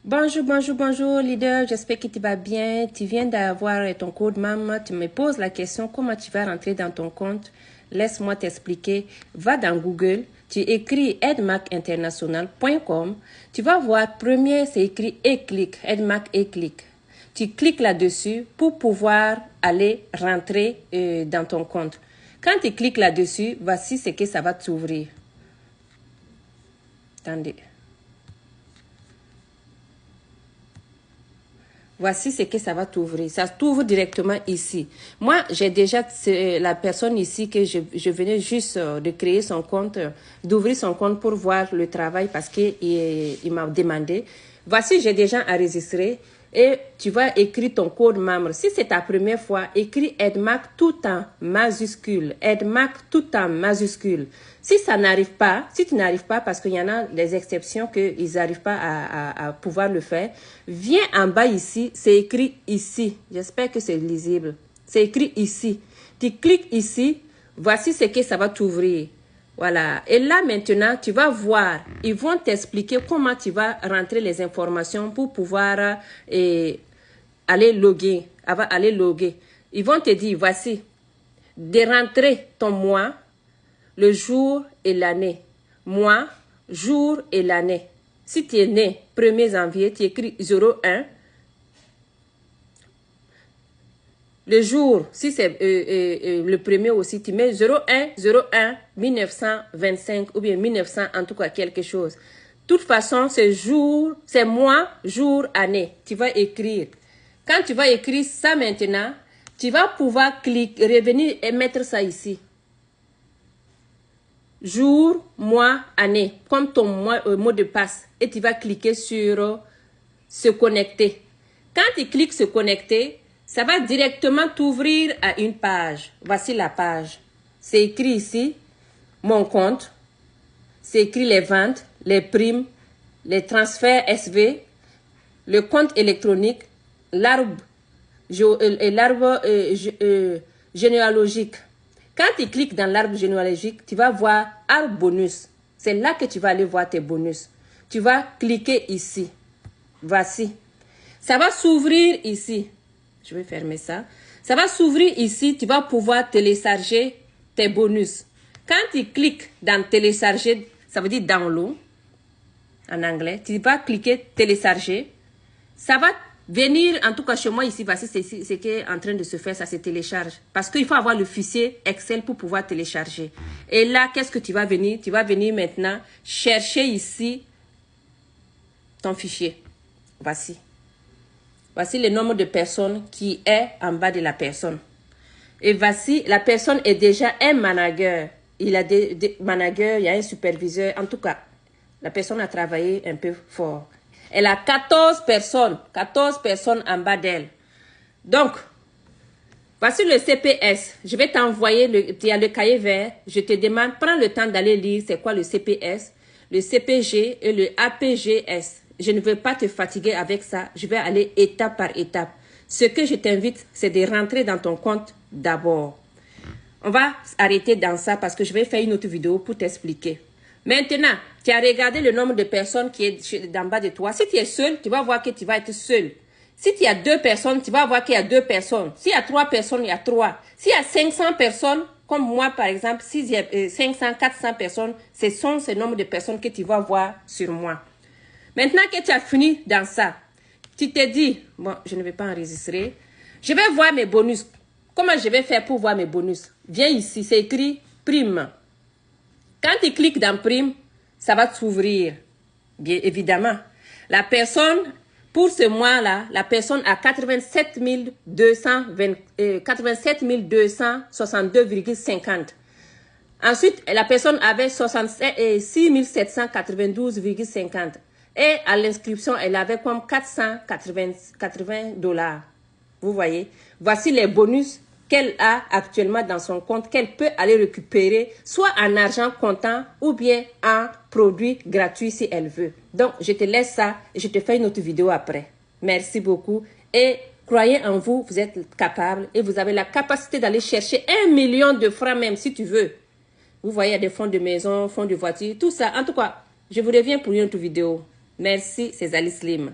Bonjour leader, j'espère que tu vas bien. Tu viens d'avoir ton code MAM, tu me poses la question comment tu vas rentrer dans ton compte. Laisse-moi t'expliquer. Va dans Google, tu écris edmacinternational.com. Tu vas voir, premier c'est écrit e-click, Edmac e-click. Tu cliques là-dessus pour pouvoir aller rentrer dans ton compte. Quand tu cliques là-dessus, voici ce que ça va t'ouvrir. Attendez. Voici ce que ça va t'ouvrir. Ça t'ouvre directement ici. Moi, j'ai déjà la personne ici que je venais juste de créer son compte, d'ouvrir son compte pour voir le travail parce qu'il m'a demandé. Voici, j'ai déjà enregistré et tu vas écrire ton code membre. Si c'est ta première fois, écris Edmac tout en majuscule. Edmac tout en majuscule. Si ça n'arrive pas, si tu n'arrives pas, parce qu'il y en a des exceptions qu'ils n'arrivent pas à pouvoir le faire, viens en bas ici, c'est écrit ici. J'espère que c'est lisible. C'est écrit ici. Tu cliques ici, voici ce que ça va t'ouvrir. Voilà. Et là, maintenant, tu vas voir. Ils vont t'expliquer comment tu vas rentrer les informations pour pouvoir aller loguer. Ils vont te dire, voici, de rentrer ton mois, le jour et l'année. Mois, jour et l'année. Si tu es né 1er janvier, tu écris 01. Le jour, si c'est le premier aussi, tu mets 01 1925 ou bien 1900, en tout cas quelque chose. De toute façon, c'est jour, c'est mois, jour, année. Tu vas écrire. Quand tu vas écrire ça maintenant, tu vas pouvoir cliquer, revenir et mettre ça ici. Jour, mois, année, comme ton mot de passe. Et tu vas cliquer sur se connecter. Quand tu cliques se connecter, ça va directement t'ouvrir à une page. Voici la page. C'est écrit ici, mon compte. C'est écrit les ventes, les primes, les transferts SV, le compte électronique, l'arbre généalogique. Quand tu cliques dans l'arbre généalogique, tu vas voir arbre bonus. C'est là que tu vas aller voir tes bonus. Tu vas cliquer ici. Voici. Ça va s'ouvrir ici. Je vais fermer ça. Ça va s'ouvrir ici. Tu vas pouvoir télécharger tes bonus. Quand tu cliques dans télécharger, ça veut dire download en anglais. Tu vas cliquer télécharger. Ça va venir, en tout cas chez moi ici, voici ce qui est en train de se faire, ça se télécharge. Parce qu'il faut avoir le fichier Excel pour pouvoir télécharger. Et là, qu'est-ce que tu vas venir? Tu vas venir maintenant chercher ici ton fichier. Voici. Voici le nombre de personnes qui est en bas de la personne. Et voici, la personne est déjà un manager. Il a des managers, il y a un superviseur. En tout cas, la personne a travaillé un peu fort. Elle a 14 personnes en bas d'elle. Donc, voici le CPS. Je vais t'envoyer, il y a le cahier vert. Je te demande, prends le temps d'aller lire c'est quoi le CPS, le CPG et le APGS. Je ne veux pas te fatiguer avec ça. Je vais aller étape par étape. Ce que je t'invite, c'est de rentrer dans ton compte d'abord. On va arrêter dans ça parce que je vais faire une autre vidéo pour t'expliquer. Maintenant, tu as regardé le nombre de personnes qui est d'en bas de toi. Si tu es seul, tu vas voir que tu vas être seul. Si tu as 2 personnes, tu vas voir qu'il y a 2 personnes. S'il y a 3 personnes, il y a 3. S'il y a 500 personnes, comme moi par exemple, s'il y a 500, 400 personnes, ce sont ce nombre de personnes que tu vas voir sur moi. Maintenant que tu as fini dans ça, tu te dis, bon, je ne vais pas enregistrer. Je vais voir mes bonus. Comment je vais faire pour voir mes bonus? Viens ici, c'est écrit prime. Quand tu cliques dans prime, ça va s'ouvrir. Bien évidemment. La personne, pour ce mois-là, la personne a 87 262,50. Ensuite, la personne avait 6 792,50. Et à l'inscription, elle avait comme 480 $. Vous voyez? Voici les bonus qu'elle a actuellement dans son compte, qu'elle peut aller récupérer, soit en argent comptant ou bien en produits gratuits si elle veut. Donc, je te laisse ça et je te fais une autre vidéo après. Merci beaucoup et croyez en vous, vous êtes capable et vous avez la capacité d'aller chercher 1 million de francs même si tu veux. Vous voyez, il y a des fonds de maison, fonds de voiture, tout ça. En tout cas, je vous reviens pour une autre vidéo. Merci, c'est Zali Slim.